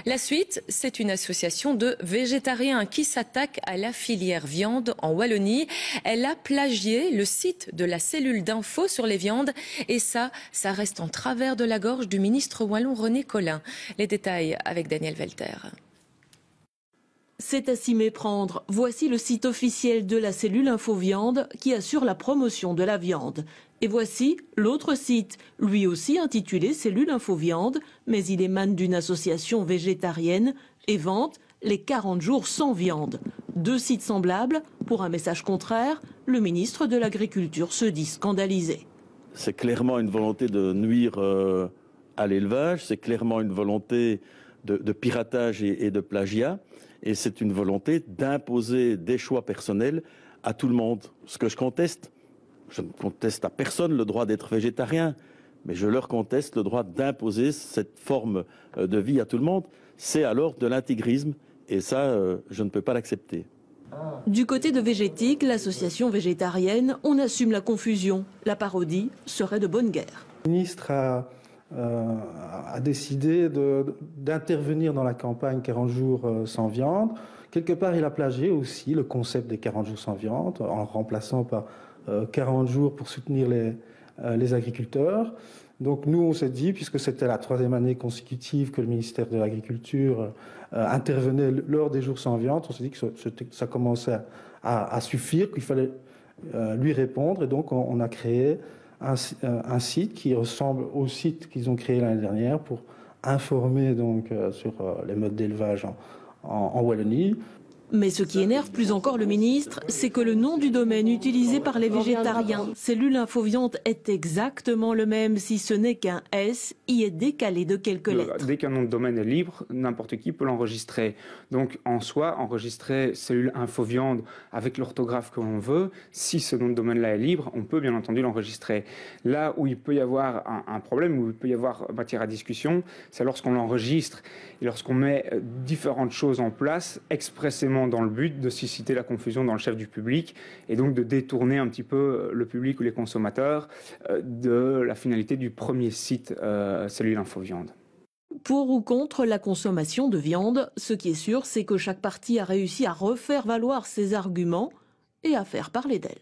La suite, c'est une association de végétariens qui s'attaque à la filière viande en Wallonie. Elle a plagié le site de la cellule d'info sur les viandes et ça reste en travers de la gorge du ministre wallon René Colin. Les détails avec Daniel Velter. C'est à s'y méprendre. Voici le site officiel de la cellule Info Viande qui assure la promotion de la viande. Et voici l'autre site, lui aussi intitulé Cellule Info Viande, mais il émane d'une association végétarienne et vante les 40 jours sans viande. Deux sites semblables. Pour un message contraire, le ministre de l'Agriculture se dit scandalisé. C'est clairement une volonté de nuire à l'élevage, c'est clairement une volonté de piratage et de plagiat. Et c'est une volonté d'imposer des choix personnels à tout le monde. Ce que je ne conteste à personne le droit d'être végétarien, mais je leur conteste le droit d'imposer cette forme de vie à tout le monde. C'est alors de l'intégrisme et ça, je ne peux pas l'accepter. Du côté de Végétique, l'association végétarienne, on assume la confusion. La parodie serait de bonne guerre. Le ministre a décidé d'intervenir dans la campagne 40 jours sans viande. Quelque part, il a plagié aussi le concept des 40 jours sans viande en le remplaçant par 40 jours pour soutenir les agriculteurs. Donc nous, on s'est dit, puisque c'était la 3e année consécutive que le ministère de l'Agriculture intervenait lors des jours sans viande, on s'est dit que ça commençait à suffire, qu'il fallait lui répondre. Et donc on a créé un site qui ressemble au site qu'ils ont créé l'année dernière pour informer donc, sur les modes d'élevage en Wallonie. Mais ce qui énerve plus encore le ministre, c'est que le nom du domaine utilisé par les végétariens, Cellule Info Viande, est exactement le même, si ce n'est qu'un S y est décalé de quelques lettres. Dès qu'un nom de domaine est libre, n'importe qui peut l'enregistrer. Donc en soi, enregistrer Cellule Info Viande avec l'orthographe que l'on veut, si ce nom de domaine-là est libre, on peut bien entendu l'enregistrer. Là où il peut y avoir un problème, où il peut y avoir matière à discussion, c'est lorsqu'on l'enregistre et lorsqu'on met différentes choses en place expressément dans le but de susciter la confusion dans le chef du public et donc de détourner un petit peu le public ou les consommateurs de la finalité du premier site Cellule Info Viande. Pour ou contre la consommation de viande, ce qui est sûr, c'est que chaque parti a réussi à refaire valoir ses arguments et à faire parler d'elle.